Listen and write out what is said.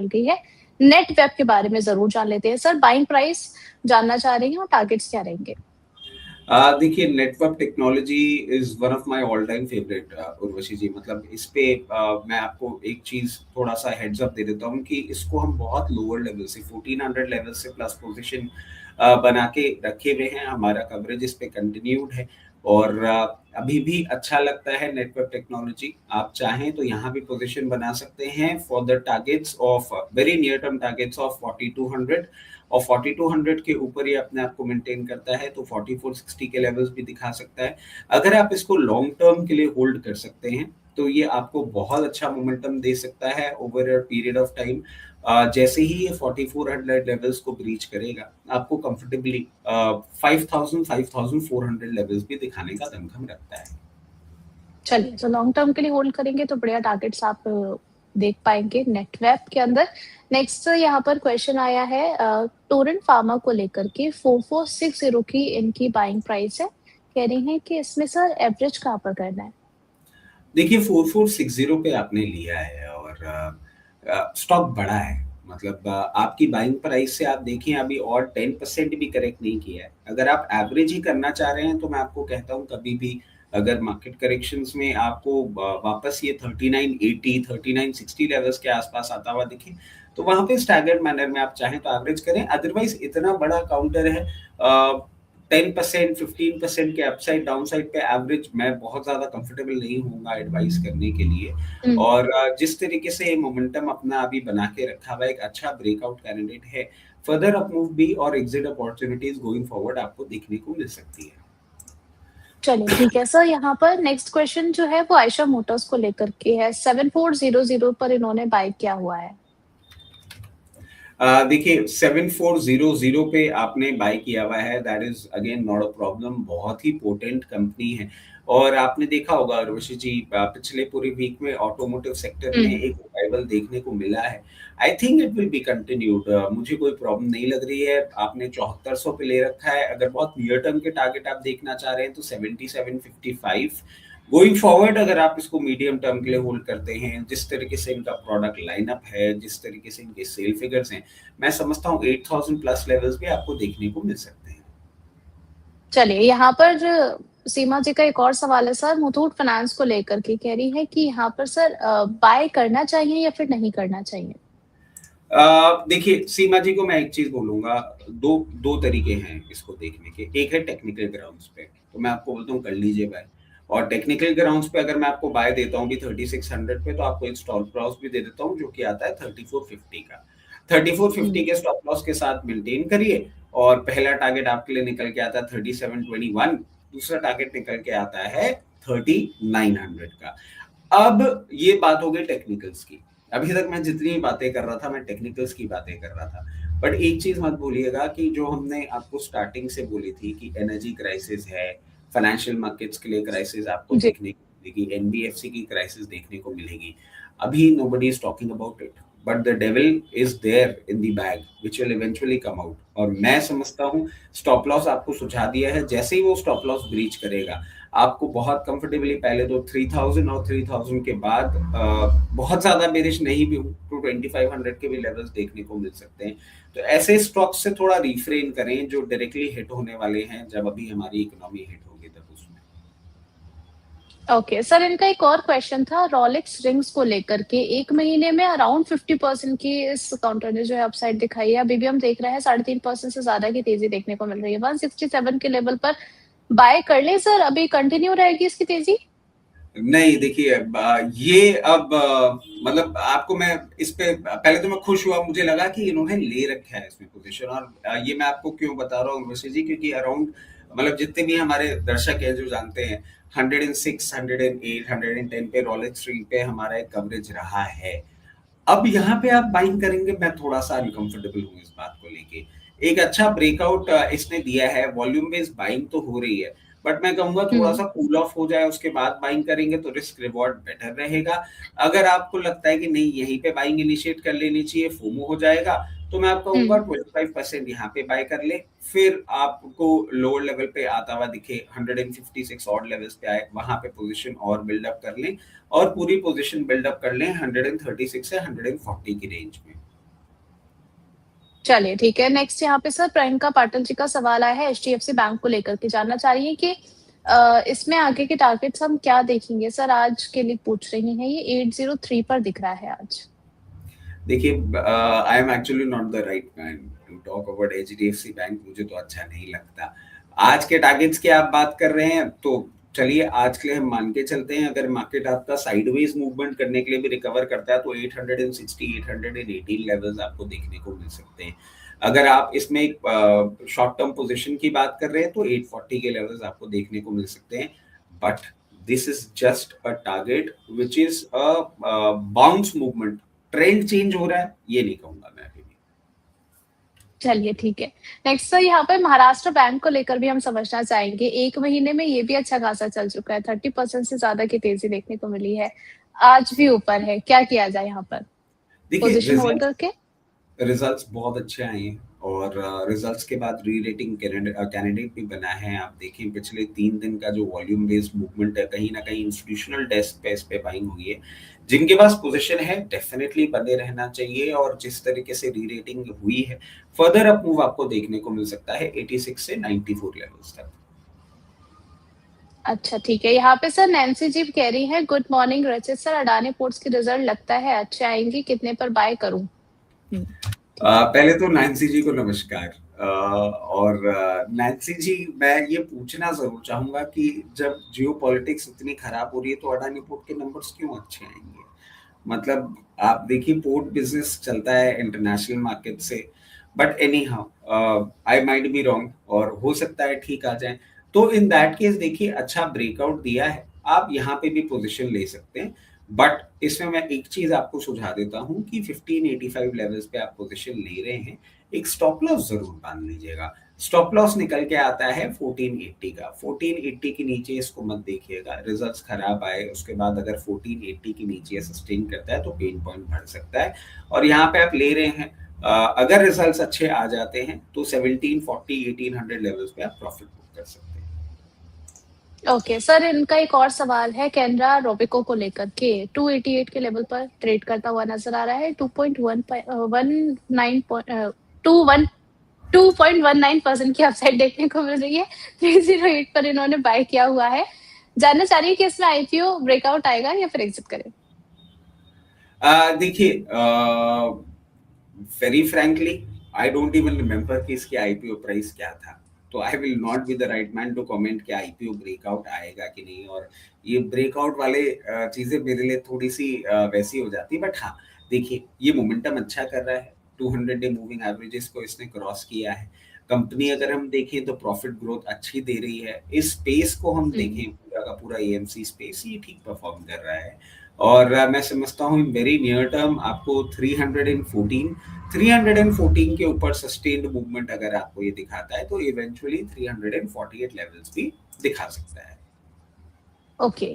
गई है। Net web के बारे में ज़रूर जान लेते हैं। सर बाइंग प्राइस जानना चाह रही हैं और टारगेट्स क्या रहेंगे? देखिए network technology is one of my all time favourite Urvashi ji. मतलब इस पे मैं आपको एक चीज़ थोड़ा-सा हेड्स अप दे देता हूँ कि इसको हम बहुत लोअर लेवल से 1400 लेवल से प्लस पोज़ीशन बना के रखे हुए हैं। हमारा कवरेज इस पे कंटिन्यूड है और अभी भी अच्छा लगता है नेटवर्क टेक्नोलॉजी। आप चाहें तो यहाँ भी पोज़ीशन बना सकते हैं for the targets of very near term targets of 4200 और 4200 के ऊपर ये अपने आप को मेंटेन करता है तो 4460 के लेवल्स भी दिखा सकता है। अगर आप इसको लॉन्ग टर्म के लिए होल्ड कर सकते हैं तो ये आपको बहुत अच्छा मोमेंटम दे सकता है over a period of time. जैसे ही ये 4400 लेवल्स को ब्रीच करेगा आपको कंफर्टेबली 5000 5400 लेवल्स भी दिखाने का दमखम रखता है। चलिए, तो लॉन्ग टर्म के लिए होल्ड करेंगे तो बढ़िया टारगेट्स आप देख पाएँगे नेटवेब के अंदर। नेक्स्ट यहाँ पर क्वेश्चन आया है टोरेंट फार्मा को लेकर के 4460 की इनकी बाइंग प्राइस है। कह रही हैं कि इसमें सर एवरेज कहाँ पर करना है? देखिए 4460 पे आपने लिया है और स्टॉक बड़ा है। मतलब आपकी बाइंग प्राइस से आप देखें अभी और 10% भी करेक्ट नहीं किया है। अगर आप एवरेज ही करना चाह रहे हैं तो मैं आपको कहता हूँ कभी भी अगर मार्केट करेक्शंस में आपको वापस ये 3980 3960 लेवल्स के आसपास आता हुआ दिखे तो वहाँ पे स्टैगर्ड मैनर में आप चाहें तो एवरेज करें। अदरवाइज इतना बड़ा काउंटर है 10% 15% के अपसाइड डाउनसाइड पे एवरेज मैं बहुत ज़्यादा कंफर्टेबल नहीं होऊँगा एडवाइस करने के लिए। हुँ। और जिस तरीके से मोमेंटम अपना अभी बना के रखा हुआ है, एक अच्छा ब्रेकआउट कैंडिडेट है। फर्दर अप मूव भी और एग्जिट अपॉर्च्युनिटीज़ गोइंग फॉरवर्ड आपको देखने को मिल सकती है। चलिए ठीक है सर, यहाँ पर नेक्स्ट क्वेश्चन जो है वो आयशा मोटर्स को लेकर के है। 7400 पर इन्होंने बाय किया हुआ है। देखिए 7400 पे आपने बाय किया हुआ है that is again not a problem. बहुत ही पोटेंट कंपनी है और आपने देखा होगा उर्वशी जी पिछले पूरे वीक में ऑटोमोटिव सेक्टर में हुँ। एक रिवाइवल देखने को मिला है। I think it will be continued. मुझे कोई प्रॉब्लम नहीं लग रही है। आपने 7400 पे ले रखा है। अगर बहुत नियर टर्म के टारगेट आप देखना चाह रहे हैं तो 7755 गोइंग फॉरवर्ड अगर आप इसको मीडियम टर्म के लिए होल्ड करते हैं, जिस तरीके से इनका प्रोडक्ट लाइनअप है, जिस तरीके से इनके सेल फिगर्स हैं, मैं समझता हूँ 8000 प्लस लेवल्स भी आपको देखने को मिल सकते हैं। चलिए, यहाँ पर सीमा जी का एक और सवाल है सर मुथूट फाइनेंस को लेकर के कह रही है कि यहाँ पर सर बाय करना चाहिए या फिर नहीं करना चाहिए? देखिए सीमा जी को मैं एक चीज़ बोलूँगा, दो दो तरीके हैं इसको देखने के। एक है टेक्निकल ग्राउंड्स पे, तो मैं आपको बोलता हूँ कर लीजिए बाय। और टेक्निकल ग्राउंड्स पे अगर मैं आपको बाय देता हूँ भी 3600 पे तो आपको एक स्टॉप लॉस भी दे देता हूँ जो कि आता है 3450 का। 3450 हुँ। के स्टॉप लॉस के साथ मेंटेन करिए और पहला टारगेट आपके लिए निकल के आता है 3721, दूसरा टारगेट निकल के आता है 3900 का। अब ये बात हो गई टेक्निकल्स की। अभी तक मैं जितनी बातें कर रहा था, मैं टेक्निकल्स की बातें कर रहा था। बट एक चीज़ मत भूलिएगा कि जो हमने आपको स्टार्टिंग से बोली थी कि एनर्जी क्राइसिस है, फाइनेंशियल मार्केट्स के लिए क्राइसिस आपको जी। देखने को मिलेगी, एनबीएफसी की क्राइसिस देखने को मिलेगी। अभी nobody is talking about it, but the devil is there in the bag which will eventually come out. और मैं समझता हूँ स्टॉप लॉस आपको सुझा दिया है, जैसे ही वो स्टॉप लॉस ब्रीच करेगा, आपको बहुत कंफर्टेबली पहले तो 3000 और 3000 के बाद बहुत ज़्यादा बेरिश नहीं भी हूँ तो 2500 के भी लेवल्स देखने को मिल सकते हैं। तो ऐसे स्टॉक्स से थोड़ा रिफ्रेन करें जो डायरेक्टली हिट होने वाले हैं जब अभी हमारी इकोनॉमी हिट होगी तब उसमें। ओके, सर इनका एक और क्वेश्चन था रोलेक्स रिंग्स को लेकर के 1 महीने में अराउंड 50% की इस काउंटर ने जो है अपसाइड दिखाई है। अभी भी हम देख रहे हैं 3.5% से ज़्यादा की तेज़ी देखने को मिल रही है। 167 के लेवल पर बाय कर लें सर, अभी कंटिन्यू रहेगी इसकी तेज़ी? नहीं देखिए ये अब मतलब आपको मैं इस पे पहले तो मैं खुश हुआ, मुझे लगा कि इन्होंने ले रखा है इसमें पोजीशन। और ये मैं आपको क्यों बता रहा हूँ उर्वशी जी, क्योंकि अराउंड मतलब जितने भी हमारे दर्शक हैं जो जानते हैं 106 108 110 पे रोलेक्स रिंग पे हमारा एक कवरेज रहा है। अब यहाँ पे आप बाइंग करेंगे, मैं थोड़ा-सा अनकंफर्टेबल हूँ इस बात को लेके। एक अच्छा ब्रेकआउट इसने दिया है, वॉल्यूम बेस्ड बाइंग तो हो रही है, बट मैं कहूँगा हुँ। थोड़ा-सा कूल ऑफ हो जाए उसके बाद बाइंग करेंगे तो रिस्क रिवॉर्ड बेटर रहेगा। अगर आपको लगता है कि नहीं यहीं पे बाइंग इनिशिएट कर लेनी चाहिए, फोमो हो जाएगा, तो मैं आपको कहूँगा हुँ। 25% यहाँ पे बाय कर लें। फिर आपको लोअर लेवल पे आता हुआ दिखे 156 ऑड लेवल्स पे आए, वहाँ पे पोज़ीशन और बिल्ड अप कर लें और पूरी पोज़ीशन बिल्ड अप कर लें 136 से 140 की रेंज में। चलिए ठीक है। नेक्स्ट यहाँ पे सर प्रियंका पाटिल जी का सवाल आया है एचडीएफसी बैंक को लेकर के, जानना चाह रही है कि इसमें आगे के टारगेट्स हम क्या देखेंगे सर, आज के लिए पूछ रही हैं। ये 803 पर दिख रहा है आज। देखिए, I am actually not the right man to talk about HDFC bank, मुझे तो अच्छा नहीं लगता। आज के टारगेट्स की आप बात कर रहे हैं तो चलिए आज के लिए हम मान के चलते हैं, अगर मार्केट आपका साइडवेज मूवमेंट करने के लिए भी रिकवर करता है तो 860 818 लेवल्स आपको देखने को मिल सकते हैं। अगर आप इसमें एक शॉर्ट टर्म पोजीशन की बात कर रहे हैं तो 840 के लेवल्स आपको देखने को मिल सकते हैं, but this is just a target which is a bounce movement. Trend change हो रहा है ये नहीं कहूंगा मैं अभी भी। चलिए ठीक है। नेक्स्ट सर यहाँ पे महाराष्ट्र बैंक को लेकर भी हम समझना चाहेंगे। एक महीने में ये भी अच्छा खासा चल चुका है, 30% से ज्यादा की तेजी देखने को मिली है, आज भी ऊपर है, क्या किया जाए यहाँ पर? पोजीशन होल्ड करके रिजल्ट्स बहुत अच्छे आए हैं और रिजल्ट्स के बाद री रेटिंग कैंडिडेट भी बना है। आप देखें पिछले 3 दिन का जो वॉल्यूम बेस्ड मूवमेंट है, कहीं ना कहीं इंस्टीट्यूशनल डेस्क पे इस पे बाइंग हुई है। जिनके पास पोजीशन है डेफिनेटली बने रहना चाहिए, और जिस तरीके से री रेटिंग हुई है फर्दर अप मूव आपको देखने को मिल सकता है 86 से 94 लेवल्स तक। अच्छा ठीक है। यहाँ पे सर नैन्सी जी कह रही है गुड मॉर्निंग रचित सर, अडानी पोर्ट्स के रिजल्ट लगता है अच्छे आएंगे, कितने पर बाय करूं? पहले तो नैन्सी जी को नमस्कार। और नैन्सी जी, मैं ये पूछना जरूर चाहूंगा कि जब जियोपॉलिटिक्स इतनी खराब हो रही है तो अडानी पोर्ट के नंबर्स क्यों अच्छे आएंगे? मतलब आप देखिए पोर्ट बिजनेस चलता है इंटरनेशनल मार्केट से, but any how I might be wrong और हो सकता है ठीक आ जाए। तो इन दैट केस देखिए अच्छा ब्रेकआउट दिया है, आप यहाँ पे भी पोजीशन ले सकते हैं। बट इसमें मैं एक चीज आपको सुझा देता हूं कि 1585 लेवल्स पे आप पोजीशन ले रहे हैं, एक स्टॉप लॉस जरूर बांध लीजिएगा। स्टॉप लॉस निकल के आता है 1480 का। 1480 के नीचे इसको मत देखिएगा, रिजल्ट्स खराब आए उसके बाद अगर 1480 के नीचे सस्टेन करता है तो पेन पॉइंट बढ़ सकता है। और यहाँ पे आप ले रहे हैं, अगर रिजल्ट्स अच्छे आ जाते हैं तो 1740 1800 लेवल्स पे आप प्रॉफिट बुक कर सकते हैं। ओके सर, इनका एक और सवाल है कैनरा रोबिको को लेकर के, 288 के लेवल पर ट्रेड करता हुआ नजर आ रहा है, 2.19% की अपसाइड देखने को मिल रही है, 308 पर इन्होंने बाय किया हुआ है। जानना चाह रही है कि इसमें आईपीओ ब्रेकआउट आएगा या फिर एग्जिट करें? देखिए, very frankly I don't even remember कि इसकी आईपीओ प्राइस क्या था, तो I will not be the right man to comment कि आईपीओ ब्रेकआउट आएगा कि नहीं। और ये ब्रेकआउट वाले चीजें मेरे लिए थोड़ी सी वैसी हो जाती है। बट हाँ देखिए, ये मोमेंटम अच्छा कर रहा है, 200 डे मूविंग एवरेजेस को इसने क्रॉस किया है। कंपनी अगर हम देखें तो प्रॉफिट ग्रोथ अच्छी दे रही है। इस स्पेस को हम देखें, पूरा का पूरा एएमसी स्पेस ये ठीक परफॉर्म कर रहा है। और मैं समझता हूँ वेरी नियर टर्म आपको 314 के ऊपर सस्टेन्ड मूवमेंट अगर आपको ये दिखाता है तो इवेंचुअली 348 लेवल्स भी दिखा सकता है। ओके